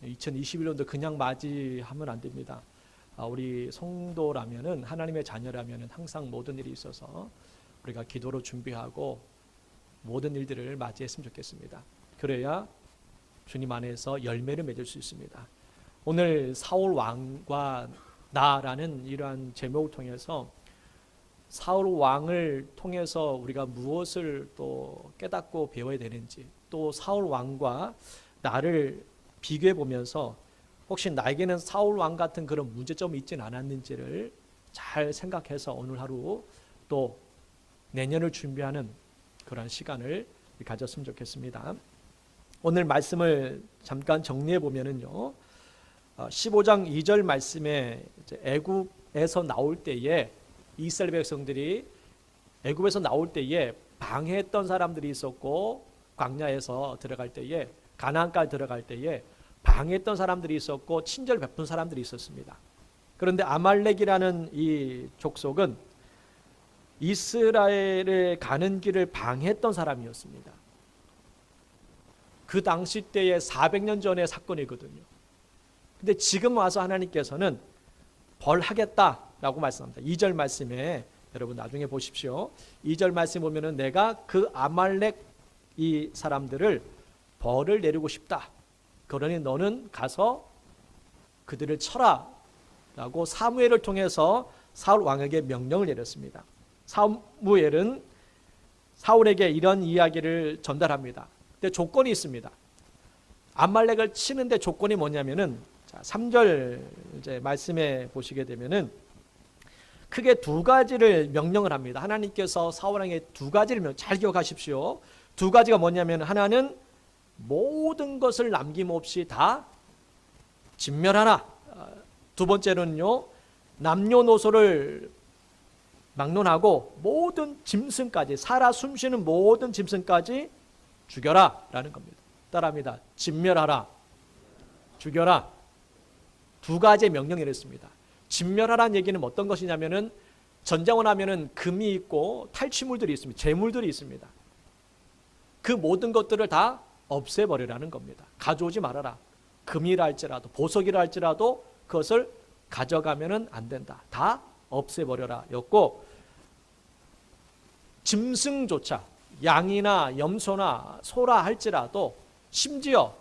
2021년도 그냥 맞이하면 안 됩니다. 우리 성도라면은, 하나님의 자녀라면은 항상 모든 일이 있어서 우리가 기도로 준비하고 모든 일들을 맞이했으면 좋겠습니다. 그래야 주님 안에서 열매를 맺을 수 있습니다. 오늘 사울 왕과 나라는 이러한 제목을 통해서 사울 왕을 통해서 우리가 무엇을 또 깨닫고 배워야 되는지, 또 사울 왕과 나를 비교해 보면서 혹시 나에게는 사울 왕 같은 그런 문제점이 있진 않았는지를 잘 생각해서 오늘 하루 또 내년을 준비하는 그런 시간을 가졌으면 좋겠습니다. 오늘 말씀을 잠깐 정리해 보면은요, 15장 2절 말씀에 애굽에서 나올 때에 이스라엘 백성들이 애굽에서 나올 때에 방해했던 사람들이 있었고, 광야에서 들어갈 때에, 가나안까지 들어갈 때에 방해했던 사람들이 있었고, 친절 베푼 사람들이 있었습니다. 그런데 아말렉이라는 이 족속은 이스라엘에 가는 길을 방해했던 사람이었습니다. 그 당시 때에 400년 전의 사건이거든요. 근데 지금 와서 하나님께서는 벌하겠다라고 말씀합니다. 2절 말씀에 여러분 나중에 보십시오. 2절 말씀 보면은 내가 그 아말렉 이 사람들을 벌을 내리고 싶다. 그러니 너는 가서 그들을 쳐라 라고 사무엘을 통해서 사울 왕에게 명령을 내렸습니다. 사무엘은 사울에게 이런 이야기를 전달합니다. 근데 조건이 있습니다. 아말렉을 치는데 조건이 뭐냐면은, 자, 3절 이제 말씀에 보시게 되면은 크게 두 가지를 명령을 합니다. 하나님께서 사울 왕에게 두 가지를 잘 기억하십시오. 두 가지가 뭐냐면, 하나는 모든 것을 남김없이 다 진멸하라. 두 번째는요, 남녀노소를 막론하고 모든 짐승까지, 살아 숨쉬는 모든 짐승까지 죽여라 라는 겁니다. 따라합니다. 진멸하라, 죽여라. 두 가지의 명령이 이랬습니다. 진멸하라는 얘기는 어떤 것이냐면은, 전쟁을 하면은 금이 있고 탈취물들이 있습니다. 재물들이 있습니다. 그 모든 것들을 다 없애버리라는 겁니다. 가져오지 말아라. 금이라 할지라도 보석이라 할지라도 그것을 가져가면은 안 된다. 다 없애버려라 였고, 짐승조차 양이나 염소나 소라 할지라도, 심지어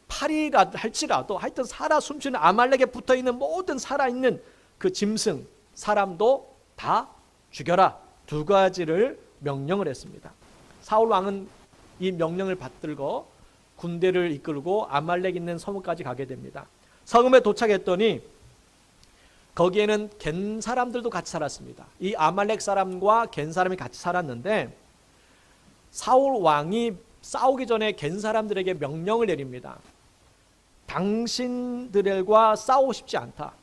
파리라 할지라도, 하여튼 살아 숨쉬는 아말렉에 붙어있는 모든 살아있는 그 짐승, 사람도 다 죽여라. 두 가지를 명령을 했습니다. 사울 왕은 이 명령을 받들고 군대를 이끌고 아말렉 있는 성읍까지 가게 됩니다. 성읍에 도착했더니 거기에는 겐 사람들도 같이 살았습니다. 이 아말렉 사람과 겐 사람이 같이 살았는데, 사울 왕이 싸우기 전에 겐 사람들에게 명령을 내립니다. 당신들과 싸우고 싶지 않다.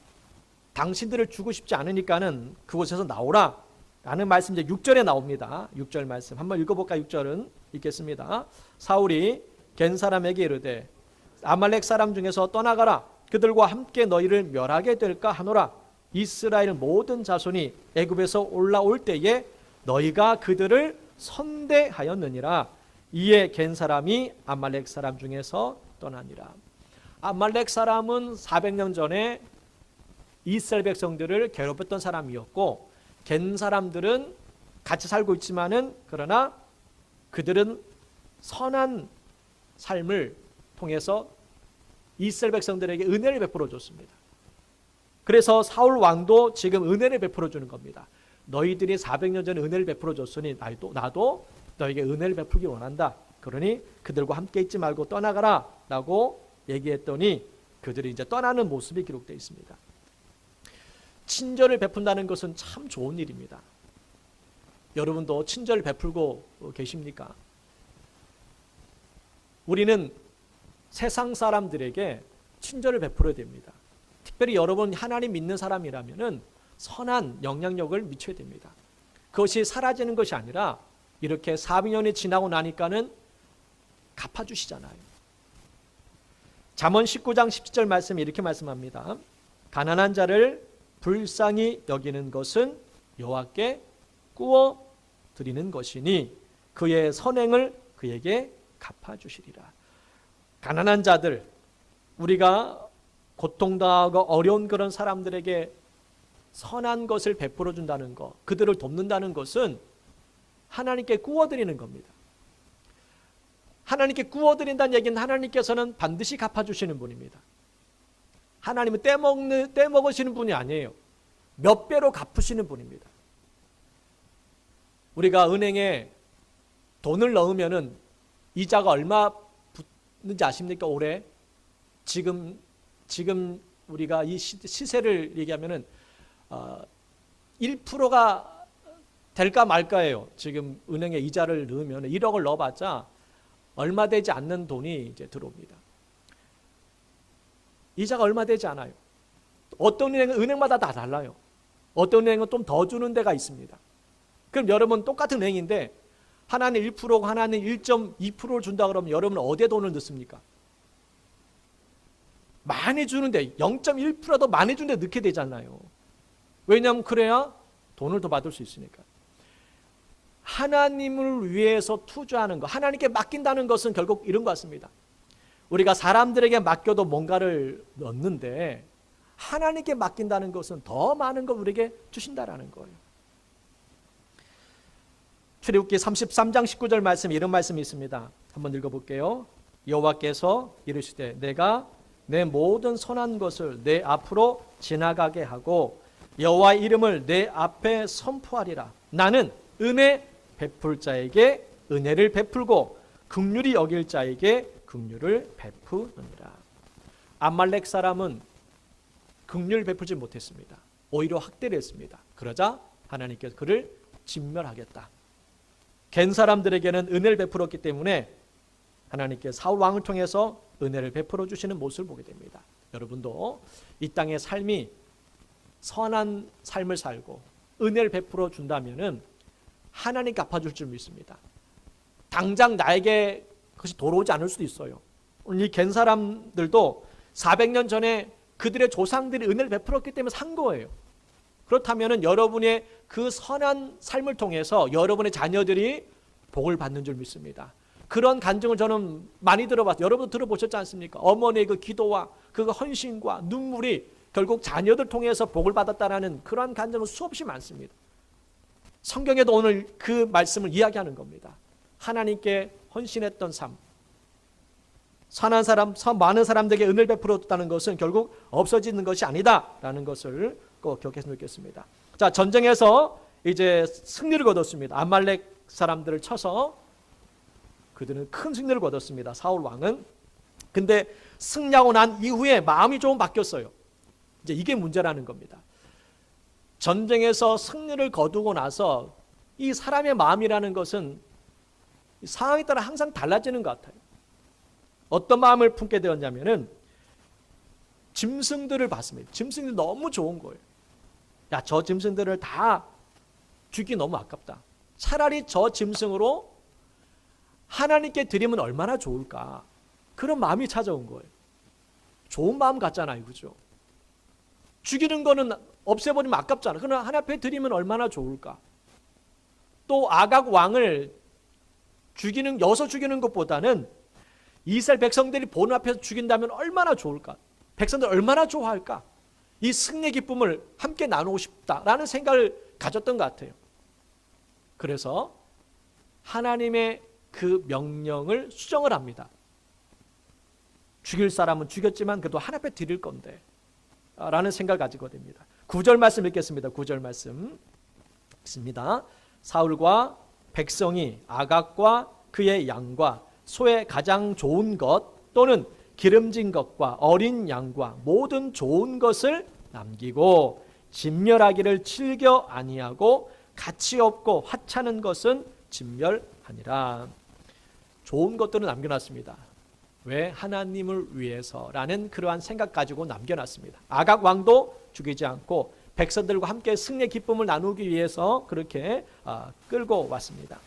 당신들을 주고 싶지 않으니까는 그곳에서 나오라 라는 말씀 이제 6절에 나옵니다. 6절 말씀 한번 읽어볼까? 6절은 읽겠습니다. 사울이 겐 사람에게 이르되 아말렉 사람 중에서 떠나가라. 그들과 함께 너희를 멸하게 될까 하노라. 이스라엘 모든 자손이 애굽에서 올라올 때에 너희가 그들을 선대하였느니라. 이에 겐 사람이 아말렉 사람 중에서 떠나니라. 아말렉 사람은 400년 전에 이스라엘 백성들을 괴롭혔던 사람이었고, 겐 사람들은 같이 살고 있지만은, 그러나 그들은 선한 삶을 통해서 이스라엘 백성들에게 은혜를 베풀어 줬습니다. 그래서 사울 왕도 지금 은혜를 베풀어 주는 겁니다. 너희들이 400년 전에 은혜를 베풀어 줬으니 나도 너에게 은혜를 베풀기 원한다. 그러니 그들과 함께 있지 말고 떠나가라 라고 얘기했더니 그들이 이제 떠나는 모습이 기록되어 있습니다. 친절을 베푼다는 것은 참 좋은 일입니다. 여러분도 친절을 베풀고 계십니까? 우리는 세상 사람들에게 친절을 베풀어야 됩니다. 특별히 여러분 하나님 믿는 사람이라면은 선한 영향력을 미쳐야 됩니다. 그것이 사라지는 것이 아니라 이렇게 400년이 지나고 나니까는 갚아주시잖아요. 잠언 19장 17절 말씀이 이렇게 말씀합니다. 가난한 자를 불쌍히 여기는 것은 여호와께 꾸어 드리는 것이니 그의 선행을 그에게 갚아주시리라. 가난한 자들, 우리가 고통당하고 어려운 그런 사람들에게 선한 것을 베풀어 준다는 것, 그들을 돕는다는 것은 하나님께 꾸어드리는 겁니다. 하나님께 꾸어드린다는 얘기는 하나님께서는 반드시 갚아주시는 분입니다. 하나님은 떼먹으시는 분이 아니에요. 몇 배로 갚으시는 분입니다. 우리가 은행에 돈을 넣으면은 이자가 얼마 붙는지 아십니까? 올해 지금 우리가 이 시세를 얘기하면은 1%가 될까 말까예요. 지금 은행에 이자를 넣으면 1억을 넣어봤자 얼마 되지 않는 돈이 이제 들어옵니다. 이자가 얼마 되지 않아요. 어떤 은행마다 다 달라요. 어떤 은행은 좀 더 주는 데가 있습니다. 그럼 여러분 똑같은 은행인데 하나는 1%고 하나는 1.2%를 준다 그러면 여러분은 어디에 돈을 넣습니까? 많이 주는데 0.1%도 많이 주는데 넣게 되잖아요. 왜냐하면 그래야 돈을 더 받을 수 있으니까. 하나님을 위해서 투자하는 것, 하나님께 맡긴다는 것은 결국 이런 것 같습니다. 우리가 사람들에게 맡겨도 뭔가를 넣는데 하나님께 맡긴다는 것은 더 많은 걸 우리에게 주신다라는 거예요. 출애굽기 33장 19절 말씀, 이런 말씀이 있습니다. 한번 읽어볼게요. 여호와께서 이르시되 내가 내 모든 선한 것을 내 앞으로 지나가게 하고 여호와의 이름을 내 앞에 선포하리라. 나는 은혜 베풀 자에게 은혜를 베풀고 긍휼히 여길 자에게 긍휼을 베푸느니라. 아말렉 사람은 긍휼을 베풀지 못했습니다. 오히려 학대를 했습니다. 그러자 하나님께서 그를 진멸하겠다. 겐 사람들에게는 은혜를 베풀었기 때문에 하나님께서 사울 왕을 통해서 은혜를 베풀어 주시는 모습을 보게 됩니다. 여러분도 이 땅의 삶이 선한 삶을 살고 은혜를 베풀어 준다면은 하나님 갚아줄 줄 믿습니다. 당장 나에게 그것이 돌아오지 않을 수도 있어요. 오늘 이 겐 사람들도 400년 전에 그들의 조상들이 은혜를 베풀었기 때문에 산 거예요. 그렇다면 여러분의 그 선한 삶을 통해서 여러분의 자녀들이 복을 받는 줄 믿습니다. 그런 간증을 저는 많이 들어봤어요. 여러분도 들어보셨지 않습니까? 어머니의 그 기도와 그 헌신과 눈물이 결국 자녀들 통해서 복을 받았다라는 그런 간증은 수없이 많습니다. 성경에도 오늘 그 말씀을 이야기하는 겁니다. 하나님께 헌신했던 삶, 선한 사람, 많은 사람들에게 은혜를 베풀었다는 것은 결국 없어지는 것이 아니다라는 것을 꼭 기억했으면 좋겠습니다. 자, 전쟁에서 이제 승리를 거뒀습니다. 아말렉 사람들을 쳐서 그들은 큰 승리를 거뒀습니다. 사울 왕은. 근데 승리하고 난 이후에 마음이 조금 바뀌었어요. 이제 이게 문제라는 겁니다. 전쟁에서 승리를 거두고 나서 이 사람의 마음이라는 것은 상황에 따라 항상 달라지는 것 같아요. 어떤 마음을 품게 되었냐면은 짐승들을 봤습니다. 짐승들이 너무 좋은 거예요. 야, 저 짐승들을 다 죽이 너무 아깝다. 차라리 저 짐승으로 하나님께 드리면 얼마나 좋을까. 그런 마음이 찾아온 거예요. 좋은 마음 같잖아요. 그죠? 죽이는 거는 없애버리면 아깝잖아. 그러나 하나님 앞에 드리면 얼마나 좋을까. 또 아각 왕을 여서 죽이는 것보다는 이스라엘 백성들이 보는 앞에서 죽인다면 얼마나 좋을까. 백성들 얼마나 좋아할까. 이 승리의 기쁨을 함께 나누고 싶다라는 생각을 가졌던 것 같아요. 그래서 하나님의 그 명령을 수정을 합니다. 죽일 사람은 죽였지만 그래도 하나님 앞에 드릴 건데 라는 생각을 가지게 됩니다. 9절 말씀 읽겠습니다. 9절 말씀 읽습니다. 사울과 백성이 아각과 그의 양과 소의 가장 좋은 것 또는 기름진 것과 어린 양과 모든 좋은 것을 남기고 진멸하기를 즐겨 아니하고 가치 없고 하찮은 것은 진멸하니라. 좋은 것들은 남겨놨습니다. 왜? 하나님을 위해서라는 그러한 생각 가지고 남겨놨습니다. 아각 왕도 죽이지 않고 백성들과 함께 승리의 기쁨을 나누기 위해서 그렇게 끌고 왔습니다.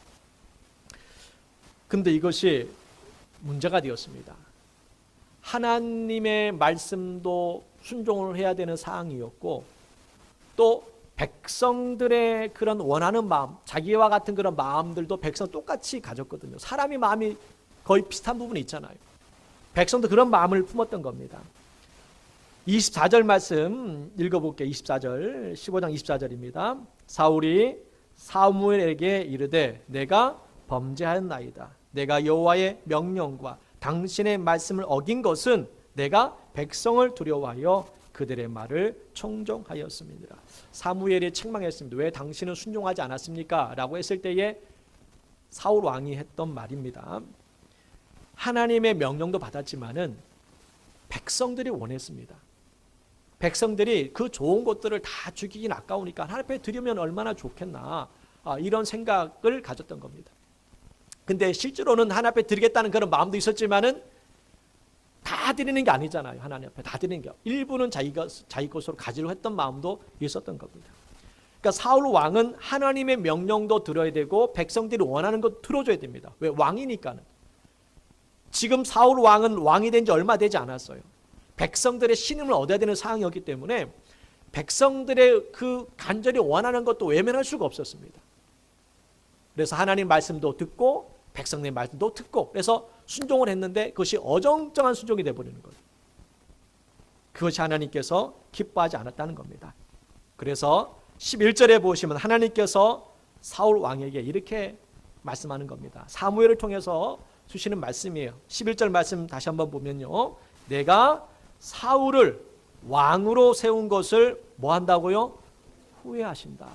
근데 이것이 문제가 되었습니다. 하나님의 말씀도 순종을 해야 되는 사항이었고 또 백성들의 그런 원하는 마음, 자기와 같은 그런 마음들도 백성 똑같이 가졌거든요. 사람의 마음이 거의 비슷한 부분이 있잖아요. 백성도 그런 마음을 품었던 겁니다. 24절 말씀 읽어볼게요. 24절, 15장 24절입니다. 사울이 사무엘에게 이르되 내가 범죄하였나이다. 내가 여호와의 명령과 당신의 말씀을 어긴 것은 내가 백성을 두려워하여 그들의 말을 청종하였습니다. 사무엘이 책망했습니다. 왜 당신은 순종하지 않았습니까? 라고 했을 때에 사울 왕이 했던 말입니다. 하나님의 명령도 받았지만은 백성들이 원했습니다. 백성들이 그 좋은 것들을 다 죽이긴 아까우니까 하나님 앞에 드리면 얼마나 좋겠나, 이런 생각을 가졌던 겁니다. 근데 실제로는 하나님 앞에 드리겠다는 그런 마음도 있었지만은 다 드리는 게 아니잖아요. 하나님 앞에 다 드리는 게 일부는 자기 것으로 가지려 했던 마음도 있었던 겁니다. 그러니까 사울 왕은 하나님의 명령도 들어야 되고 백성들이 원하는 것 들어줘야 됩니다. 왜? 왕이니까는. 지금 사울 왕은 왕이 된 지 얼마 되지 않았어요. 백성들의 신임을 얻어야 되는 상황이었기 때문에 백성들의 그 간절히 원하는 것도 외면할 수가 없었습니다. 그래서 하나님 말씀도 듣고 백성의 말씀도 듣고 그래서 순종을 했는데 그것이 어정쩡한 순종이 되어버리는 거예요. 그것이 하나님께서 기뻐하지 않았다는 겁니다. 그래서 11절에 보시면 하나님께서 사울 왕에게 이렇게 말씀하는 겁니다. 사무엘을 통해서 주시는 말씀이에요. 11절 말씀 다시 한번 보면요. 내가 사울을 왕으로 세운 것을 뭐 한다고요? 후회하신다.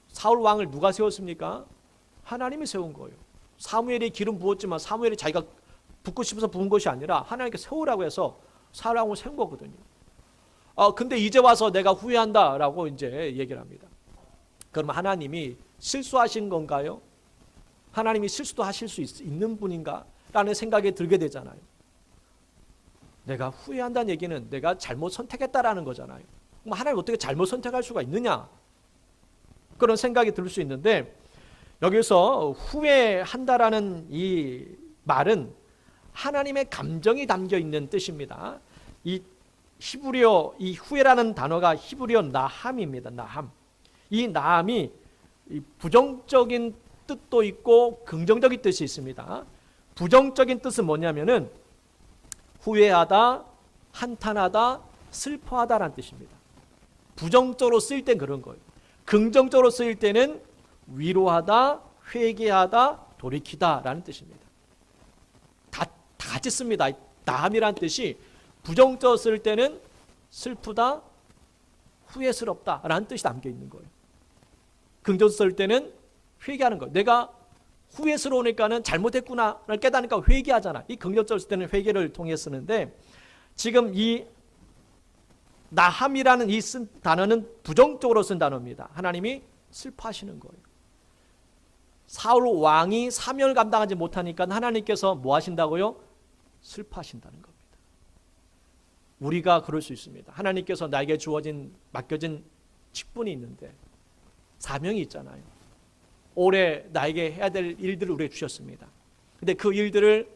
사울 왕을 누가 세웠습니까? 하나님이 세운 거예요. 사무엘이 기름 부었지만 사무엘이 자기가 붓고 싶어서 부은 것이 아니라 하나님께 세우라고 해서 사울 왕을 세운 거거든요. 근데 이제 와서 내가 후회한다라고 이제 얘기를 합니다. 그러면 하나님이 실수하신 건가요? 하나님이 실수도 하실 수 있는 분인가? 라는 생각이 들게 되잖아요. 내가 후회한다는 얘기는 내가 잘못 선택했다라는 거잖아요. 그럼 하나님 어떻게 잘못 선택할 수가 있느냐? 그런 생각이 들 수 있는데 여기서 후회한다라는 이 말은 하나님의 감정이 담겨 있는 뜻입니다. 이 히브리어 이 후회라는 단어가 히브리어 나함입니다. 나함. 이 나함이 부정적인 뜻도 있고 긍정적인 뜻이 있습니다. 부정적인 뜻은 뭐냐면은 후회하다, 한탄하다, 슬퍼하다라는 뜻입니다. 부정적으로 쓰일 땐 그런 거예요. 긍정적으로 쓰일 때는 위로하다, 회개하다, 돌이키다라는 뜻입니다. 다 같이 씁니다. 나함이라는 뜻이 부정적으로 쓸 때는 슬프다, 후회스럽다라는 뜻이 담겨 있는 거예요. 긍정적으로 쓸 때는 회개하는 거예요. 내가 후회스러우니까는 잘못했구나를 깨닫으니까 회개하잖아. 이 긍정적으로 쓸 때는 회개를 통해 쓰는데 지금 이 나함이라는 이 쓴 단어는 부정적으로 쓴 단어입니다. 하나님이 슬퍼하시는 거예요. 사울 왕이 사명을 감당하지 못하니까 하나님께서 뭐 하신다고요? 슬퍼하신다는 겁니다. 우리가 그럴 수 있습니다. 하나님께서 나에게 맡겨진 직분이 있는데 사명이 있잖아요. 올해 나에게 해야 될 일들을 우리에게 주셨습니다. 근데 그 일들을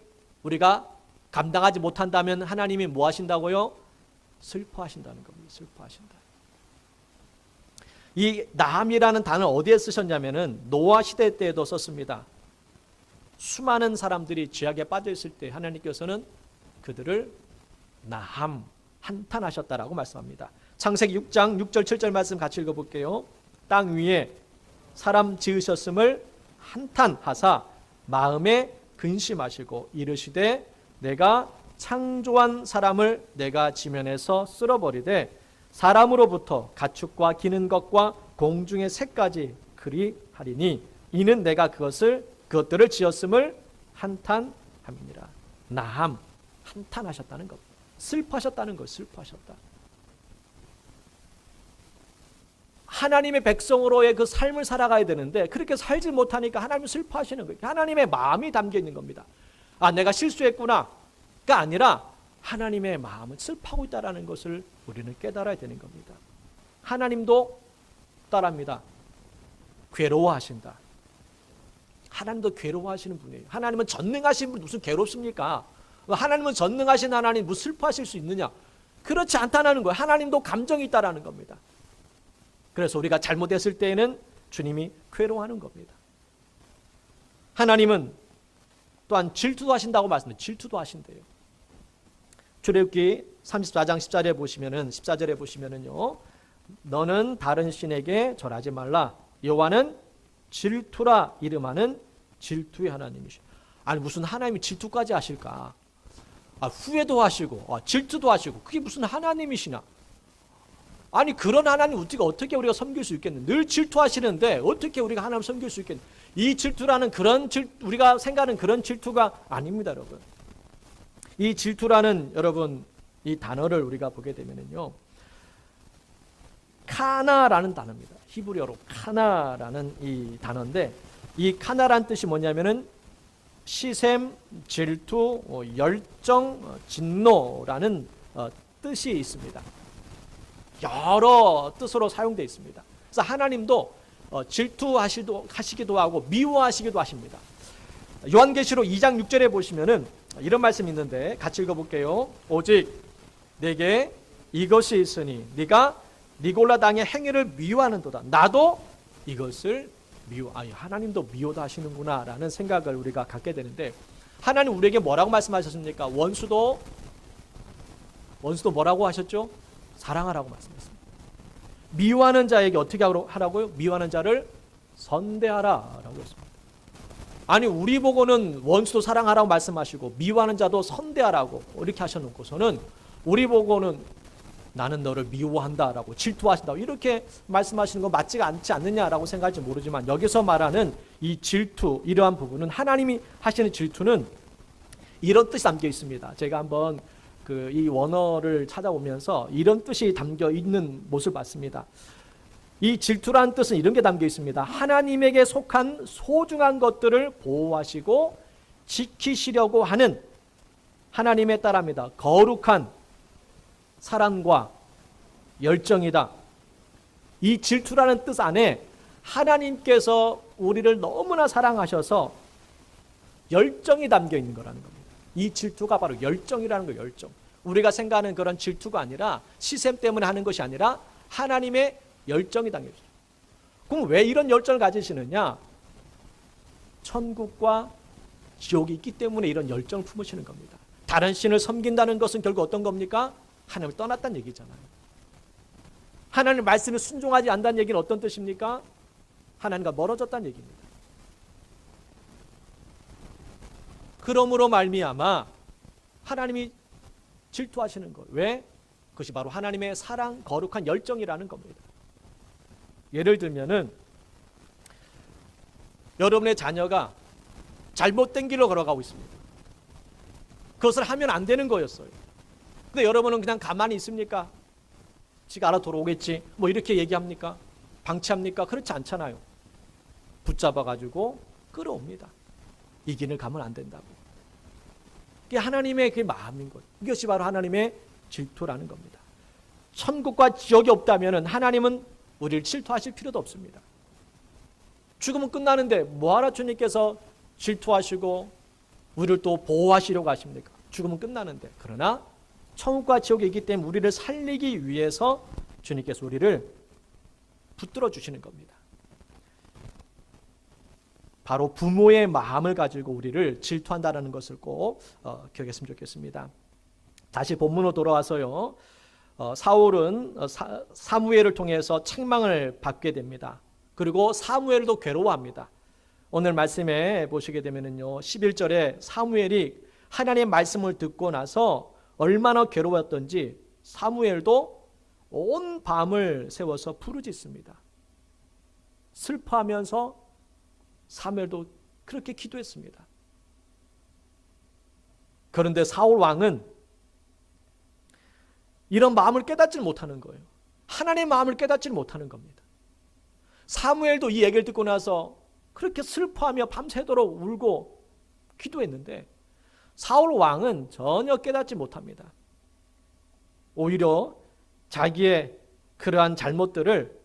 우리가 감당하지 못한다면 하나님이 뭐 하신다고요? 슬퍼하신다는 겁니다. 슬퍼하신다. 이 나함이라는 단어 어디에 쓰셨냐면은 노아 시대 때에도 썼습니다. 수많은 사람들이 죄악에 빠져 있을 때 하나님께서는 그들을 나함, 한탄하셨다라고 말씀합니다. 창세기 6장 6절 7절 말씀 같이 읽어볼게요. 땅 위에 사람 지으셨음을 한탄하사 마음에 근심하시고 이르시되 내가 창조한 사람을 내가 지면에서 쓸어버리되 사람으로부터 가축과 기는 것과 공중의 새까지 그리하리니 이는 내가 그것들을 지었음을 한탄함이니라. 나함, 한탄하셨다는 것, 슬퍼하셨다는 것, 슬퍼하셨다. 하나님의 백성으로의 그 삶을 살아가야 되는데 그렇게 살지 못하니까 하나님은 슬퍼하시는 거예요. 하나님의 마음이 담겨 있는 겁니다. 내가 실수했구나가 아니라 하나님의 마음은 슬퍼하고 있다는 것을 우리는 깨달아야 되는 겁니다. 하나님도 따라합니다. 괴로워하신다. 하나님도 괴로워하시는 분이에요. 하나님은 전능하신 분 무슨 괴롭습니까? 하나님은 전능하신 하나님 무슨 슬퍼하실 수 있느냐? 그렇지 않다는 거예요. 하나님도 감정이 있다는 겁니다. 그래서 우리가 잘못했을 때에는 주님이 괴로워하는 겁니다. 하나님은 또한 질투도 하신다고 말씀드려요. 질투도 하신대요. 출애굽기 34장 14절에 보시면은 14절에 보시면은요. 너는 다른 신에게 절하지 말라. 여호와는 질투라 이름하는 질투의 하나님이시오. 아니 무슨 하나님이 질투까지 하실까? 후회도 하시고 질투도 하시고 그게 무슨 하나님이시나? 아니 그런 하나님 어떻게 우리가 섬길 수 있겠는데? 늘 질투하시는데 어떻게 우리가 하나님 섬길 수 있겠는데? 이 질투라는 우리가 생각하는 그런 질투가 아닙니다, 여러분. 이 질투라는 여러분 이 단어를 우리가 보게 되면은요. 카나라는 단어입니다. 히브리어로 카나라는 이 단어인데 이 카나라는 뜻이 뭐냐면은 시샘, 질투, 열정, 진노라는 뜻이 있습니다. 여러 뜻으로 사용되어 있습니다. 그래서 하나님도 질투하시기도 하고 미워하시기도 하십니다. 요한계시록 2장 6절에 보시면은 이런 말씀이 있는데 같이 읽어볼게요. 오직 내게 이것이 있으니 네가 니골라 당의 행위를 미워하는도다. 나도 이것을 하나님도 미워도 하시는구나 라는 생각을 우리가 갖게 되는데 하나님 우리에게 뭐라고 말씀하셨습니까? 원수도 뭐라고 하셨죠? 사랑하라고 말씀했습니다. 미워하는 자에게 어떻게 하라고요? 미워하는 자를 선대하라라고 했습니다. 아니 우리 보고는 원수도 사랑하라고 말씀하시고 미워하는 자도 선대하라고 이렇게 하셔놓고서는 우리 보고는 나는 너를 미워한다라고 질투하신다고 이렇게 말씀하시는 거 맞지가 않지 않느냐라고 생각할지 모르지만 여기서 말하는 이 질투 이러한 부분은 하나님이 하시는 질투는 이런 뜻이 담겨 있습니다. 제가 한번 이 원어를 찾아보면서 이런 뜻이 담겨 있는 모습을 봤습니다. 이 질투라는 뜻은 이런 게 담겨 있습니다. 하나님에게 속한 소중한 것들을 보호하시고 지키시려고 하는 하나님의 딸합니다. 거룩한 사랑과 열정이다. 이 질투라는 뜻 안에 하나님께서 우리를 너무나 사랑하셔서 열정이 담겨 있는 거라는 겁니다. 이 질투가 바로 열정이라는 거예요. 열정. 우리가 생각하는 그런 질투가 아니라 시샘 때문에 하는 것이 아니라 하나님의 열정이 담겨 있어요. 그럼 왜 이런 열정을 가지시느냐? 천국과 지옥이 있기 때문에 이런 열정을 품으시는 겁니다. 다른 신을 섬긴다는 것은 결국 어떤 겁니까? 하나님을 떠났다는 얘기잖아요. 하나님의 말씀에 순종하지 않는다는 얘기는 어떤 뜻입니까? 하나님과 멀어졌다는 얘기입니다. 그러므로 말미암아 하나님이 질투하시는 것. 왜? 그것이 바로 하나님의 사랑, 거룩한 열정이라는 겁니다. 예를 들면은 여러분의 자녀가 잘못된 길로 걸어가고 있습니다. 그것을 하면 안 되는 거였어요. 근데 여러분은 그냥 가만히 있습니까? 지가 알아 돌아오겠지. 뭐 이렇게 얘기합니까? 방치합니까? 그렇지 않잖아요. 붙잡아가지고 끌어옵니다. 이 길을 가면 안 된다고. 그게 하나님의 그 마음인 거예요. 이것이 바로 하나님의 질투라는 겁니다. 천국과 지옥이 없다면 하나님은 우리를 질투하실 필요도 없습니다. 죽으면 끝나는데 뭐하러 주님께서 질투하시고 우리를 또 보호하시려고 하십니까? 죽으면 끝나는데. 그러나 천국과 지옥이 있기 때문에 우리를 살리기 위해서 주님께서 우리를 붙들어 주시는 겁니다. 바로 부모의 마음을 가지고 우리를 질투한다는 것을 꼭 기억했으면 좋겠습니다. 다시 본문으로 돌아와서요. 사울은 사무엘을 통해서 책망을 받게 됩니다. 그리고 사무엘도 괴로워합니다. 오늘 말씀에 보시게 되면요, 11절에 사무엘이 하나님의 말씀을 듣고 나서 얼마나 괴로웠던지 사무엘도 온 밤을 세워서 부르짖습니다. 슬퍼하면서 사무엘도 그렇게 기도했습니다. 그런데 사울 왕은 이런 마음을 깨닫지 못하는 거예요. 하나님의 마음을 깨닫지 못하는 겁니다. 사무엘도 이 얘기를 듣고 나서 그렇게 슬퍼하며 밤새도록 울고 기도했는데 사울 왕은 전혀 깨닫지 못합니다. 오히려 자기의 그러한 잘못들을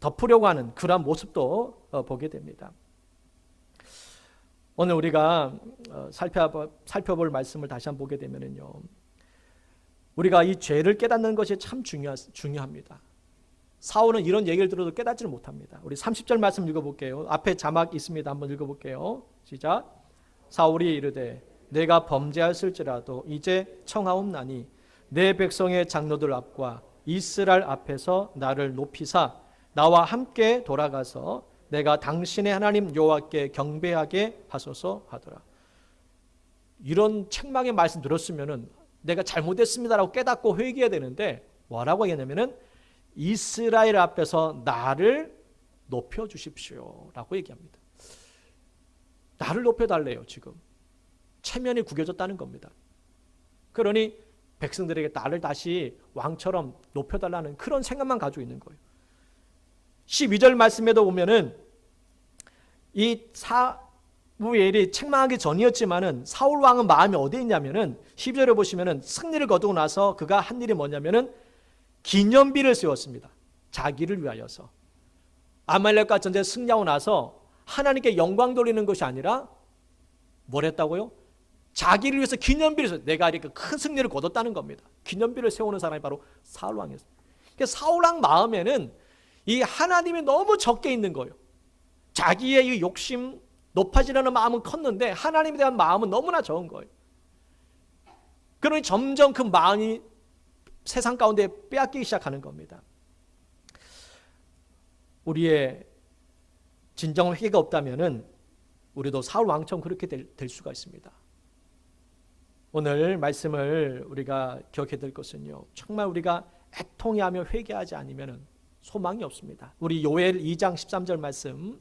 덮으려고 하는 그러한 모습도 보게 됩니다. 오늘 우리가 살펴볼 말씀을 다시 한번 보게 되면요, 우리가 이 죄를 깨닫는 것이 참 중요합니다. 사울은 이런 얘기를 들어도 깨닫지를 못합니다. 우리 30절 말씀 읽어볼게요. 앞에 자막 있습니다. 한번 읽어볼게요. 시작. 사울이 이르되 내가 범죄하였을지라도 이제 청하옵나니 내 백성의 장로들 앞과 이스라엘 앞에서 나를 높이사 나와 함께 돌아가서 내가 당신의 하나님 여호와께 경배하게 하소서 하더라. 이런 책망의 말씀 들었으면은 내가 잘못했습니다라고 깨닫고 회개해야 되는데 뭐라고 하겠냐면은 이스라엘 앞에서 나를 높여주십시오라고 얘기합니다. 나를 높여달래요. 지금 체면이 구겨졌다는 겁니다. 그러니 백성들에게 나를 다시 왕처럼 높여달라는 그런 생각만 가지고 있는 거예요. 12절 말씀에도 보면은 이 사무엘이 책망하기 전이었지만은 사울 왕은 마음이 어디에 있냐면은 12절에 보시면은 승리를 거두고 나서 그가 한 일이 뭐냐면은 기념비를 세웠습니다. 자기를 위하여서. 아말렉과 전쟁에 승리하고 나서 하나님께 영광 돌리는 것이 아니라 뭘 했다고요? 자기를 위해서 기념비를 세웠어요. 내가 이렇게 큰 승리를 거뒀다는 겁니다. 기념비를 세우는 사람이 바로 사울 왕이었어요. 사울 왕 마음에는 이 하나님이 너무 적게 있는 거예요. 자기의 이 욕심, 높아지려는 마음은 컸는데 하나님에 대한 마음은 너무나 적은 거예요. 그러니 점점 그 마음이 세상 가운데 빼앗기기 시작하는 겁니다. 우리의 진정 회개가 없다면은 우리도 사울 왕처럼 그렇게 될 수가 있습니다. 오늘 말씀을 우리가 기억해야 될 것은요, 정말 우리가 애통해하며 회개하지 않으면 소망이 없습니다. 우리 요엘 2장 13절 말씀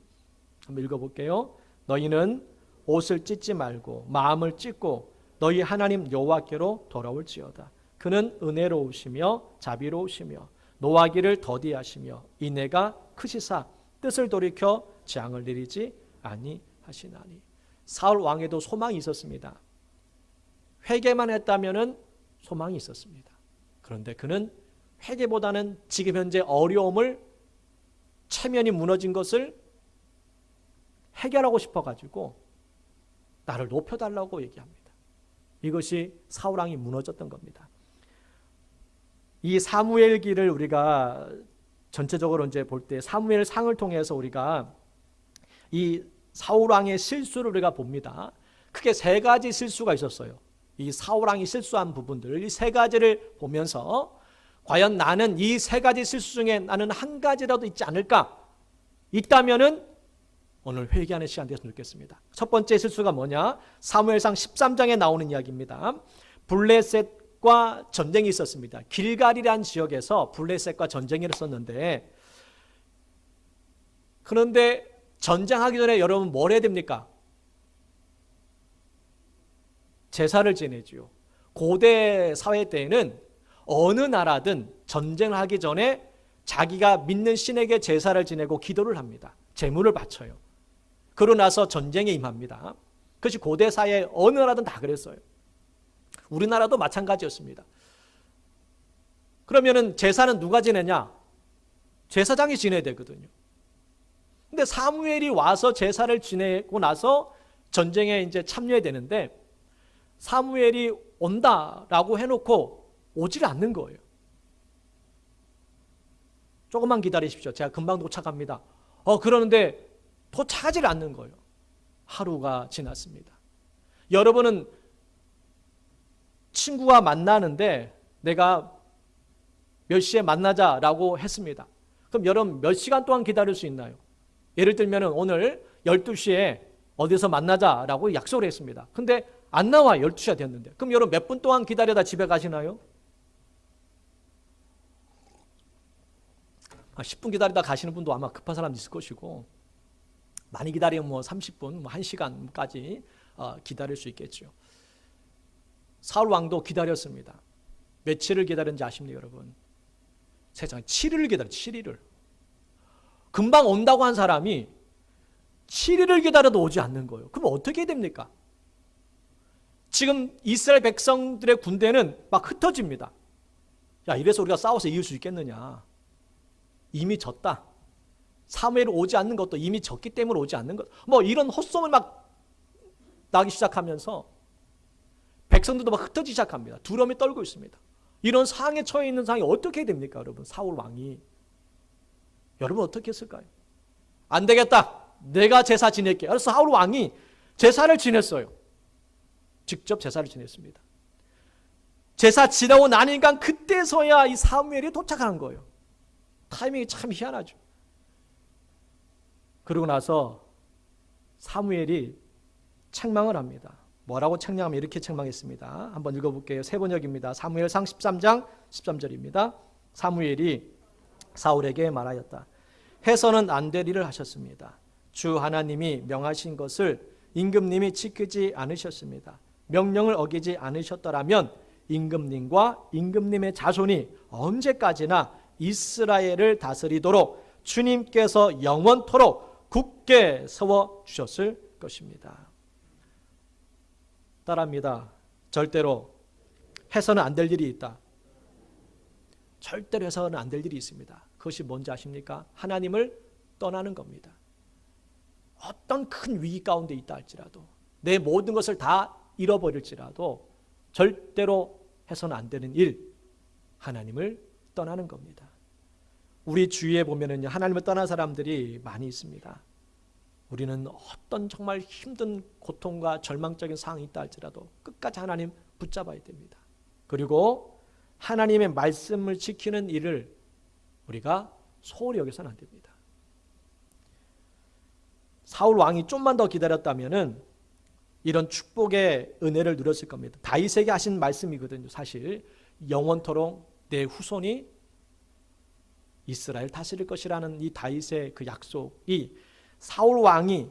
한번 읽어볼게요. 너희는 옷을 찢지 말고 마음을 찢고 너희 하나님 여호와께로 돌아올지어다. 그는 은혜로우시며 자비로우시며 노하기를 더디하시며 인애가 크시사 뜻을 돌이켜 재앙을 내리지 아니하시나니. 사울 왕에도 소망이 있었습니다. 회개만 했다면은 소망이 있었습니다. 그런데 그는 회개보다는 지금 현재 어려움을, 체면이 무너진 것을 해결하고 싶어가지고 나를 높여달라고 얘기합니다. 이것이 사울 왕이 무너졌던 겁니다. 이 사무엘기를 우리가 전체적으로 이제 볼 때 사무엘 상을 통해서 우리가 이 사울 왕의 실수를 우리가 봅니다. 크게 세 가지 실수가 있었어요. 이 사울 왕이 실수한 부분들, 이 세 가지를 보면서 과연 나는 이 세 가지 실수 중에 나는 한 가지라도 있지 않을까? 있다면은 오늘 회개하는 시간 되었으면 좋겠습니다. 첫 번째 실수가 뭐냐? 사무엘상 13장에 나오는 이야기입니다. 블레셋과 전쟁이 있었습니다. 길갈이라는 지역에서 블레셋과 전쟁이 있었는데, 그런데 전쟁하기 전에 여러분 뭘 해야 됩니까? 제사를 지내지요. 고대 사회 때에는 어느 나라든 전쟁을 하기 전에 자기가 믿는 신에게 제사를 지내고 기도를 합니다. 제물을 바쳐요. 그러고 나서 전쟁에 임합니다. 그것이 고대 사회 어느 나라든 다 그랬어요. 우리나라도 마찬가지였습니다. 그러면은 제사는 누가 지내냐? 제사장이 지내야 되거든요. 근데 사무엘이 와서 제사를 지내고 나서 전쟁에 이제 참여해야 되는데 사무엘이 온다라고 해놓고 오질 않는 거예요. 조금만 기다리십시오. 제가 금방 도착합니다. 그러는데 도착하지 않는 거예요. 하루가 지났습니다. 여러분은 친구가 만나는데 내가 몇 시에 만나자라고 했습니다. 그럼 여러분 몇 시간 동안 기다릴 수 있나요? 예를 들면 오늘 12시에 어디서 만나자라고 약속을 했습니다. 근데 안 나와. 12시가 됐는데. 그럼 여러분 몇 분 동안 기다려다 집에 가시나요? 10분 기다리다 가시는 분도 아마 급한 사람 있을 것이고, 많이 기다리면 30분, 1시간까지 기다릴 수 있겠죠. 사울 왕도 기다렸습니다. 며칠을 기다렸는지 아십니까, 여러분? 세상에 7일을 기다렸어요. 7일을. 금방 온다고 한 사람이 7일을 기다려도 오지 않는 거예요. 그럼 어떻게 됩니까? 지금 이스라엘 백성들의 군대는 막 흩어집니다. 야, 이래서 우리가 싸워서 이길 수 있겠느냐? 이미 졌다. 사무엘이 오지 않는 것도 이미 졌기 때문에 오지 않는 것. 이런 헛소문을 막 나기 시작하면서 백성들도 막 흩어지기 시작합니다. 두려움이 떨고 있습니다. 이런 상황에 처해 있는 상황이 어떻게 됩니까, 여러분? 사울 왕이. 여러분 어떻게 했을까요? 안 되겠다. 내가 제사 지낼게. 그래서 사울 왕이 제사를 지냈어요. 직접 제사를 지냈습니다. 제사 지나고 나니까 그때서야 이 사무엘이 도착하는 거예요. 타이밍이 참 희한하죠. 그러고 나서 사무엘이 책망을 합니다. 뭐라고 책망하면 이렇게 책망했습니다. 한번 읽어볼게요. 세 번역입니다. 사무엘상 13장 13절입니다. 사무엘이 사울에게 말하였다. 해서는 안 될 일을 하셨습니다. 주 하나님이 명하신 것을 임금님이 지키지 않으셨습니다. 명령을 어기지 않으셨더라면 임금님과 임금님의 자손이 언제까지나 이스라엘을 다스리도록 주님께서 영원토록 굳게 세워주셨을 것입니다. 따라합니다. 절대로 해서는 안 될 일이 있다. 절대로 해서는 안 될 일이 있습니다. 그것이 뭔지 아십니까? 하나님을 떠나는 겁니다. 어떤 큰 위기 가운데 있다 할지라도, 내 모든 것을 다 잃어버릴지라도 절대로 해서는 안 되는 일, 하나님을 떠나는 겁니다. 우리 주위에 보면은요, 하나님을 떠난 사람들이 많이 있습니다. 우리는 어떤 정말 힘든 고통과 절망적인 상황이 있다 할지라도 끝까지 하나님 붙잡아야 됩니다. 그리고 하나님의 말씀을 지키는 일을 우리가 소홀히 여겨서는 안 됩니다. 사울 왕이 좀만 더 기다렸다면은 이런 축복의 은혜를 누렸을 겁니다. 다윗에게 하신 말씀이거든요. 사실 영원토록 내 후손이 이스라엘 다스릴 것이라는 이 다윗의 그 약속이 사울 왕이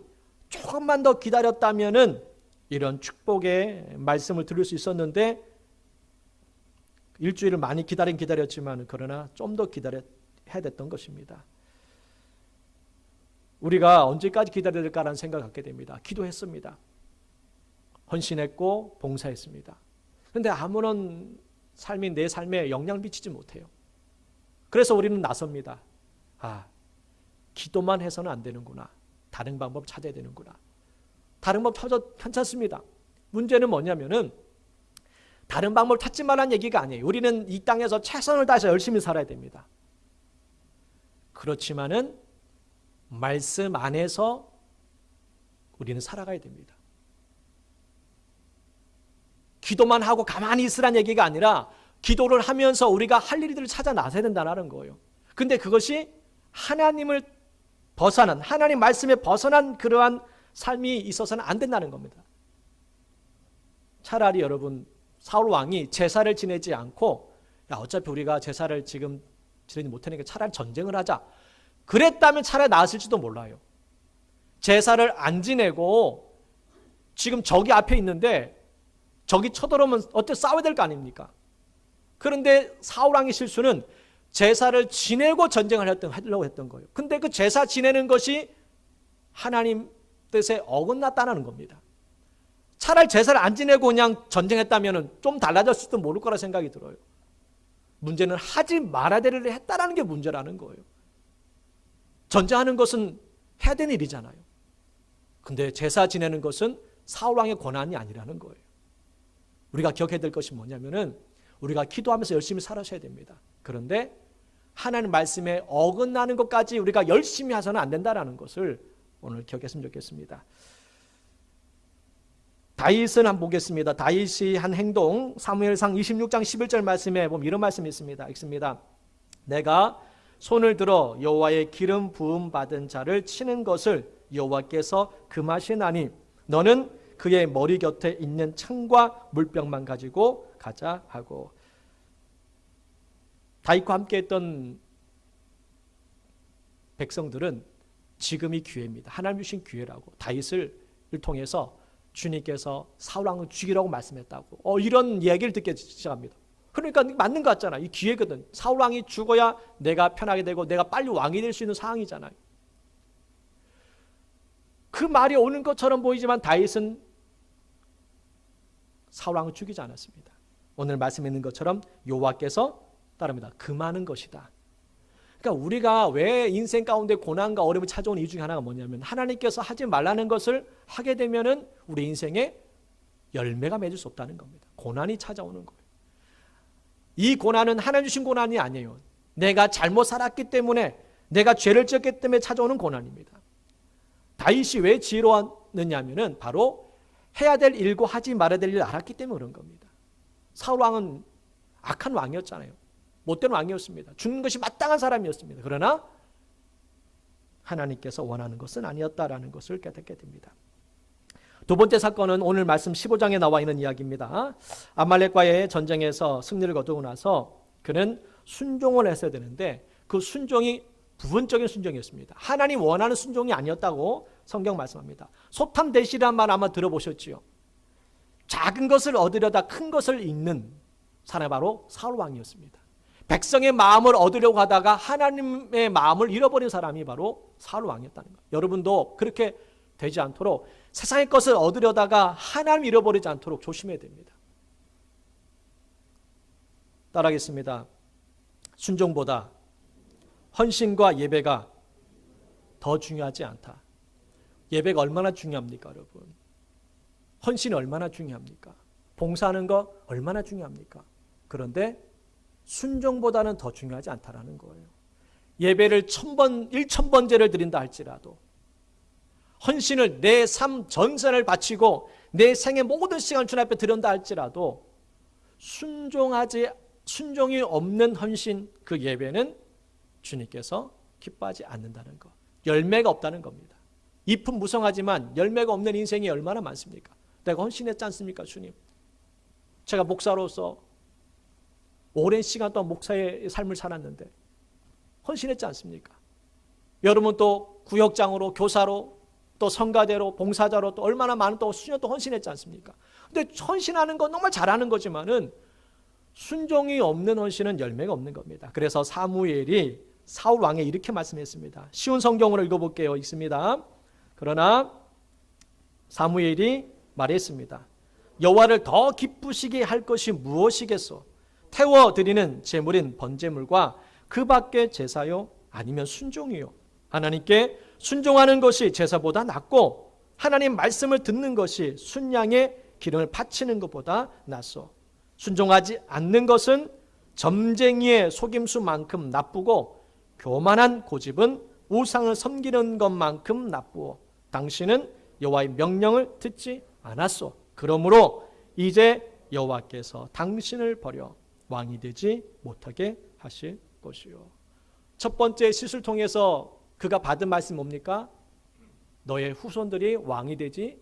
조금만 더 기다렸다면은 이런 축복의 말씀을 들을 수 있었는데, 일주일을 많이 기다렸지만 그러나 좀 더 기다려야 됐던 것입니다. 우리가 언제까지 기다려야 될까라는 생각을 갖게 됩니다. 기도했습니다. 헌신했고 봉사했습니다. 그런데 아무런 삶이 내 삶에 영향을 미치지 못해요. 그래서 우리는 나섭니다. 기도만 해서는 안 되는구나. 다른 방법 찾아야 되는구나. 다른 방법 찾아도 괜찮습니다. 문제는 뭐냐면은 다른 방법을 찾지 말라는 얘기가 아니에요. 우리는 이 땅에서 최선을 다해서 열심히 살아야 됩니다. 그렇지만은 말씀 안에서 우리는 살아가야 됩니다. 기도만 하고 가만히 있으라는 얘기가 아니라 기도를 하면서 우리가 할 일들을 찾아 나서야 된다는 거예요. 근데 그것이 하나님을 벗어난, 하나님 말씀에 벗어난 그러한 삶이 있어서는 안 된다는 겁니다. 차라리 여러분, 사울 왕이 제사를 지내지 않고 어차피 우리가 제사를 지금 지내지 못하니까 차라리 전쟁을 하자, 그랬다면 차라리 나았을지도 몰라요. 제사를 안 지내고 지금 적이 앞에 있는데 적이 쳐들어오면 어때, 싸워야 될 거 아닙니까? 그런데 사울 왕의 실수는 제사를 지내고 전쟁을 하려고 했던 거예요. 근데 그 제사 지내는 것이 하나님 뜻에 어긋났다는 겁니다. 차라리 제사를 안 지내고 그냥 전쟁했다면 좀 달라졌을지도 모를 거라 생각이 들어요. 문제는 하지 말아야 될 일을 했다라는 게 문제라는 거예요. 전쟁하는 것은 해야 되는 일이잖아요. 근데 제사 지내는 것은 사울 왕의 권한이 아니라는 거예요. 우리가 기억해야 될 것이 뭐냐면은 우리가 기도하면서 열심히 살아셔야 됩니다. 그런데 하나님 말씀에 어긋나는 것까지 우리가 열심히 해서는 안 된다는 것을 오늘 기억했으면 좋겠습니다. 다윗은 한번 보겠습니다. 다윗이 한 행동, 사무엘상 26장 11절 말씀에 보면 이런 말씀이 있습니다. 읽습니다. 내가 손을 들어 여호와의 기름 부음 받은 자를 치는 것을 여호와께서 금하시나니 너는 그의 머리 곁에 있는 창과 물병만 가지고 가자 하고, 다윗과 함께 했던 백성들은 지금이 기회입니다. 하나님 주신 기회라고, 다윗을 통해서 주님께서 사울 왕을 죽이라고 말씀했다고 이런 얘기를 듣게 시작합니다. 그러니까 맞는 것 같잖아. 이 기회거든. 사울 왕이 죽어야 내가 편하게 되고 내가 빨리 왕이 될 수 있는 상황이잖아요. 그 말이 오는 것처럼 보이지만 다윗은 사울 왕을 죽이지 않았습니다. 오늘 말씀에 있는 것처럼 여호와께서 따릅니다. 금하는 것이다. 그러니까 우리가 왜 인생 가운데 고난과 어려움이 찾아오는 이유 중에 하나가 뭐냐면 하나님께서 하지 말라는 것을 하게 되면은 우리 인생에 열매가 맺을 수 없다는 겁니다. 고난이 찾아오는 거예요. 이 고난은 하나님 주신 고난이 아니에요. 내가 잘못 살았기 때문에, 내가 죄를 지었기 때문에 찾아오는 고난입니다. 다윗이 왜 지혜로웠느냐면은 바로 해야 될 일과 하지 말아야 될 일을 알았기 때문에 그런 겁니다. 사울 왕은 악한 왕이었잖아요. 못된 왕이었습니다. 죽는 것이 마땅한 사람이었습니다. 그러나 하나님께서 원하는 것은 아니었다라는 것을 깨닫게 됩니다. 두 번째 사건은 오늘 말씀 15장에 나와 있는 이야기입니다. 아말렉과의 전쟁에서 승리를 거두고 나서 그는 순종을 했어야 되는데 그 순종이 부분적인 순종이었습니다. 하나님 원하는 순종이 아니었다고 성경 말씀합니다. 소탐 대시란 말 아마 들어보셨지요. 작은 것을 얻으려다 큰 것을 잃는 사람이 바로 사울 왕이었습니다. 백성의 마음을 얻으려고 하다가 하나님의 마음을 잃어버린 사람이 바로 사울 왕이었다는 거예요. 여러분도 그렇게 되지 않도록 세상의 것을 얻으려다가 하나님 잃어버리지 않도록 조심해야 됩니다. 따라하겠습니다. 순종보다 헌신과 예배가 더 중요하지 않다. 예배가 얼마나 중요합니까, 여러분? 헌신이 얼마나 중요합니까? 봉사하는 거 얼마나 중요합니까? 그런데 순종보다는 더 중요하지 않다라는 거예요. 예배를 1000번제를 드린다 할지라도 헌신을 내 삶 전선을 바치고 내 생의 모든 시간을 주님 앞에 드린다 할지라도 순종이 없는 헌신 그 예배는 주님께서 기뻐하지 않는다는 것. 열매가 없다는 겁니다. 잎은 무성하지만 열매가 없는 인생이 얼마나 많습니까? 내가 헌신했지 않습니까, 주님? 제가 목사로서 오랜 시간 동안 목사의 삶을 살았는데 헌신했지 않습니까? 여러분 또 구역장으로, 교사로, 또 성가대로, 봉사자로 또 얼마나 많은 또 수년 또 헌신했지 않습니까? 근데 헌신하는 건 정말 잘하는 거지만은 순종이 없는 헌신은 열매가 없는 겁니다. 그래서 사무엘이 사울 왕에 이렇게 말씀했습니다. 쉬운 성경으로 읽어볼게요. 읽습니다. 그러나 사무엘이 말했습니다. 여호와를 더 기쁘시게 할 것이 무엇이겠소? 태워드리는 제물인 번제물과 그 밖의 제사요? 아니면 순종이요? 하나님께 순종하는 것이 제사보다 낫고 하나님 말씀을 듣는 것이 순양의 기름을 바치는 것보다 낫소. 순종하지 않는 것은 점쟁이의 속임수만큼 나쁘고 교만한 고집은 우상을 섬기는 것만큼 나쁘오. 당신은 여호와의 명령을 듣지 않았소. 그러므로 이제 여호와께서 당신을 버려 왕이 되지 못하게 하실 것이요. 첫 번째 실수를 통해서 그가 받은 말씀이 뭡니까? 너의 후손들이 왕이 되지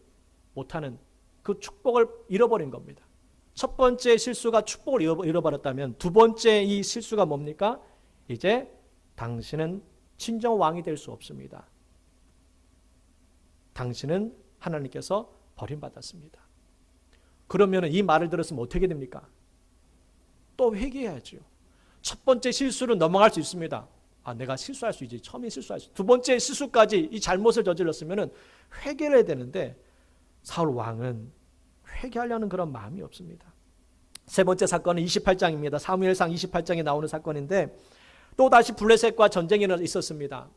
못하는 그 축복을 잃어버린 겁니다. 첫 번째 실수가 축복을 잃어버렸다면 두 번째 이 실수가 뭡니까? 이제 당신은 진정 왕이 될 수 없습니다. 당신은 하나님께서 버림받았습니다. 그러면 이 말을 들었으면 어떻게 됩니까? 또 회개해야죠. 첫 번째 실수를 넘어갈 수 있습니다. 내가 실수할 수 있지. 처음에 실수할 수 있지. 두 번째 실수까지 이 잘못을 저질렀으면 회개를 해야 되는데 사울 왕은 회개하려는 그런 마음이 없습니다. 세 번째 사건은 28장입니다. 사무엘상 28장에 나오는 사건인데 또다시 블레셋과 전쟁이 있었습니다.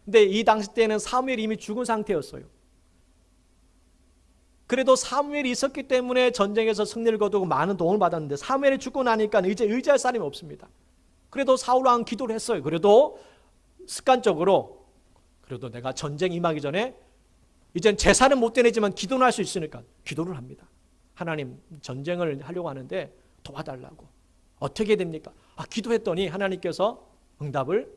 근데 이 당시 때는 사무엘이 이미 죽은 상태였어요. 그래도 사무엘이 있었기 때문에 전쟁에서 승리를 거두고 많은 도움을 받았는데 사무엘이 죽고 나니까 이제 의지할 사람이 없습니다. 그래도 사울 왕은 기도를 했어요. 그래도 습관적으로 그래도 내가 전쟁 임하기 전에 이젠 제사는 못 드리지만 기도는 할 수 있으니까 기도를 합니다. 하나님 전쟁을 하려고 하는데 도와달라고. 어떻게 됩니까? 기도했더니 하나님께서 응답을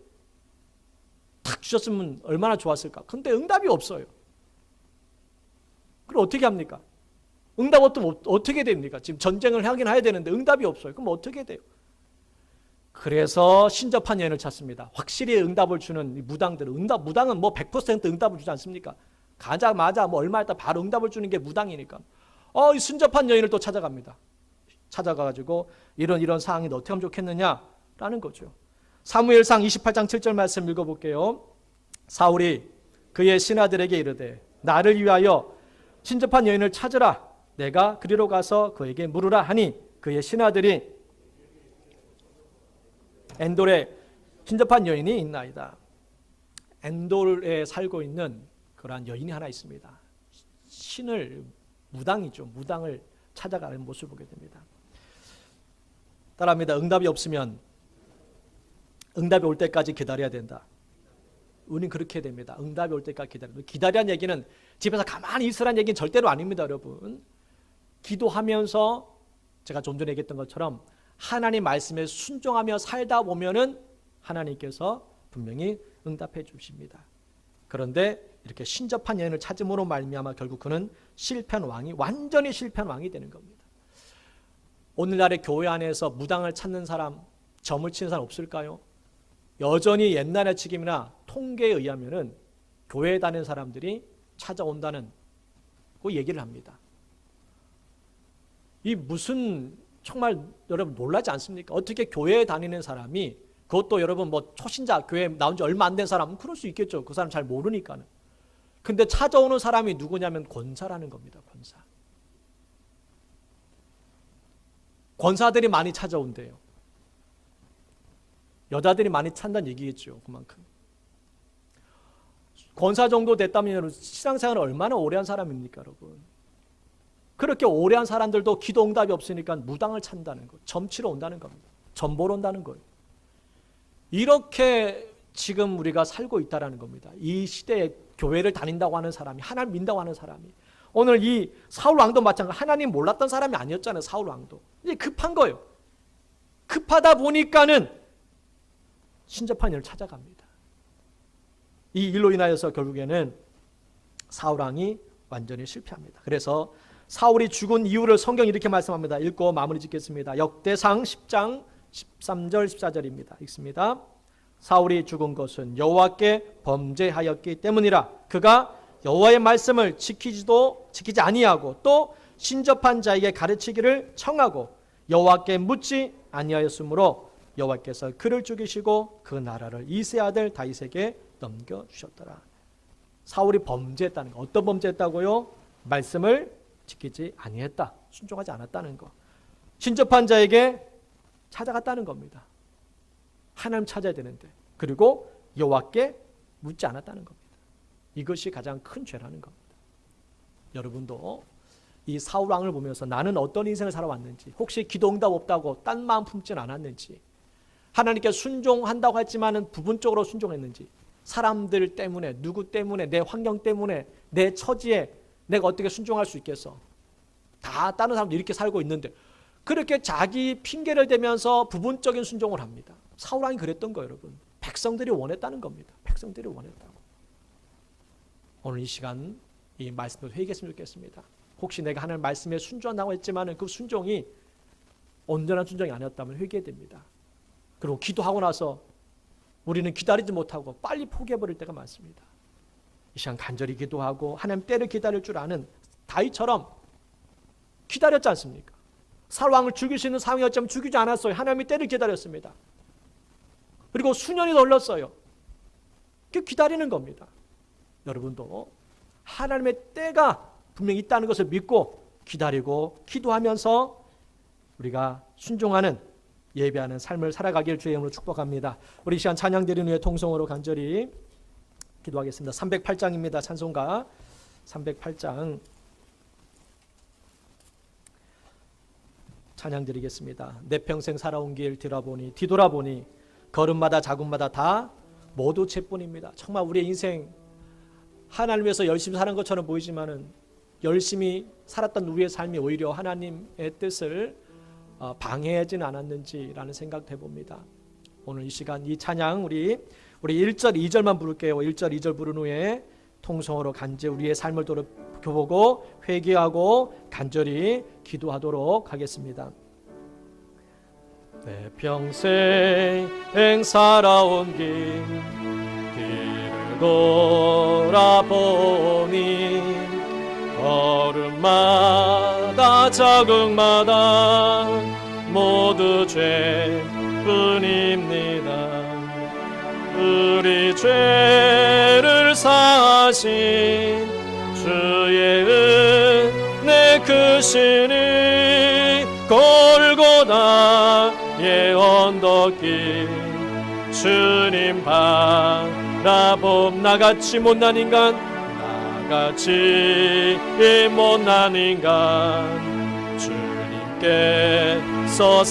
탁 주셨으면 얼마나 좋았을까. 근데 응답이 없어요. 그럼 어떻게 합니까? 응답 없으면 어떻게 됩니까? 지금 전쟁을 하긴 해야 되는데 응답이 없어요. 그럼 어떻게 돼요? 그래서 신접한 여인을 찾습니다. 확실히 응답을 주는 무당들은 무당은 뭐 100% 응답을 주지 않습니까? 가자마자 뭐 얼마 있다 바로 응답을 주는 게 무당이니까. 이 순접한 여인을 또 찾아갑니다. 찾아가가지고 이런 상황이 어떻게 하면 좋겠느냐라는 거죠. 사무엘상 28장 7절 말씀 읽어볼게요. 사울이 그의 신하들에게 이르되 나를 위하여 신접한 여인을 찾으라. 내가 그리로 가서 그에게 물으라 하니 그의 신하들이 엔돌에 신접한 여인이 있나이다. 엔돌에 살고 있는 그러한 여인이 하나 있습니다. 신을 무당을 찾아가는 모습을 보게 됩니다. 따라합니다. 응답이 없으면 응답이 올 때까지 기다려야 된다. 우리는 그렇게 됩니다. 응답이 올 때까지 기다립니다. 기다리라는 얘기는 집에서 가만히 있으라는 얘기는 절대로 아닙니다, 여러분. 기도하면서 제가 좀 전에 얘기했던 것처럼 하나님 말씀에 순종하며 살다 보면은 하나님께서 분명히 응답해 주십니다. 그런데 이렇게 신접한 여인을 찾음으로 말미암아 결국 그는 실패한 왕이, 완전히 실패한 왕이 되는 겁니다. 오늘날의 교회 안에서 무당을 찾는 사람, 점을 치는 사람 없을까요? 여전히 옛날의 책임이나 통계에 의하면은 교회에 다니는 사람들이 찾아온다는 그 얘기를 합니다. 이 무슨, 정말 여러분 놀라지 않습니까? 어떻게 교회에 다니는 사람이, 그것도 여러분 뭐 초신자, 교회 나온 지 얼마 안 된 사람은 그럴 수 있겠죠. 그 사람 잘 모르니까는. 근데 찾아오는 사람이 누구냐면 권사라는 겁니다. 권사. 권사들이 많이 찾아온대요. 여자들이 많이 찾는다는 얘기겠죠. 그만큼. 권사 정도 됐다면 신앙생활을 얼마나 오래 한 사람입니까, 여러분? 그렇게 오래 한 사람들도 기도 응답이 없으니까 무당을 찾는다는 거, 점치러 온다는 겁니다. 점 보러 온다는 거예요. 이렇게 지금 우리가 살고 있다는 겁니다. 이 시대에 교회를 다닌다고 하는 사람이, 하나님 믿는다고 하는 사람이, 오늘 이 사울 왕도 마찬가지로 하나님 몰랐던 사람이 아니었잖아요. 사울 왕도. 이제 급한 거예요. 급하다 보니까는 신접한 일을 찾아갑니다. 이 일로 인하여서 결국에는 사울 왕이 완전히 실패합니다. 그래서 사울이 죽은 이유를 성경이 이렇게 말씀합니다. 읽고 마무리 짓겠습니다. 역대상 10장 13절 14절입니다. 읽습니다. 사울이 죽은 것은 여호와께 범죄하였기 때문이라. 그가 여호와의 말씀을 지키지 아니하고 또 신접한 자에게 가르치기를 청하고 여호와께 묻지 아니하였으므로 여호와께서 그를 죽이시고 그 나라를 이세 아들 다윗에게 넘겨주셨더라. 사울이 범죄했다는 거. 어떤 범죄했다고요? 말씀을 지키지 아니했다. 순종하지 않았다는 거. 신접한 자에게 찾아갔다는 겁니다. 하나님 찾아야 되는데. 그리고 여호와께 묻지 않았다는 겁니다. 이것이 가장 큰 죄라는 겁니다. 여러분도 이 사울 왕을 보면서 나는 어떤 인생을 살아왔는지, 혹시 기도 응답 없다고 딴 마음 품진 않았는지, 하나님께 순종한다고 했지만은 부분적으로 순종했는지, 사람들 때문에, 누구 때문에, 내 환경 때문에, 내 처지에 내가 어떻게 순종할 수 있겠어? 다 다른 사람도 이렇게 살고 있는데 그렇게 자기 핑계를 대면서 부분적인 순종을 합니다. 사울 왕이 그랬던 거예요, 여러분. 백성들이 원했다는 겁니다. 백성들이 원했다고. 오늘 이 시간 이 말씀을 회개했으면 좋겠습니다. 혹시 내가 하나님 말씀에 순종한다고 했지만 그 순종이 온전한 순종이 아니었다면 회개됩니다. 그리고 기도하고 나서 우리는 기다리지 못하고 빨리 포기해버릴 때가 많습니다. 이 시간 간절히 기도하고 하나님 때를 기다릴 줄 아는 다윗처럼 기다렸지 않습니까? 사울 왕을 죽일 수 있는 상황이었지만 죽이지 않았어요. 하나님이 때를 기다렸습니다. 그리고 수년이 더 흘렀어요. 기다리는 겁니다. 여러분도 하나님의 때가 분명히 있다는 것을 믿고 기다리고 기도하면서 우리가 순종하는, 예배하는 삶을 살아가길 주의 이름으로 축복합니다. 우리 이 시간 찬양 드리는 후에 통성으로 간절히 기도하겠습니다. 308장입니다. 찬송가 308장 찬양 드리겠습니다. 내 평생 살아온 길 뒤돌아보니 걸음마다 작음마다 다 모두 죄뿐입니다. 정말 우리의 인생 하나님을 위해서 열심히 사는 것처럼 보이지만은 열심히 살았던 우리의 삶이 오히려 하나님의 뜻을 방해하지는 않았는지라는 생각도 해봅니다. 오늘 이 시간 이 찬양 우리 1절 2절만 부를게요. 1절 2절 부른 후에 통성으로 간절히 우리의 삶을 돌아보고 회개하고 간절히 기도하도록 하겠습니다. 내 평생 살아온 길을 돌아보니 걸음마다 자극마다 모두 죄뿐입니다. 우리 죄를 사하신 주의 은혜 크시니 골고다의 언덕길 주님 바라봄. 나같이 못난 인간 주님께서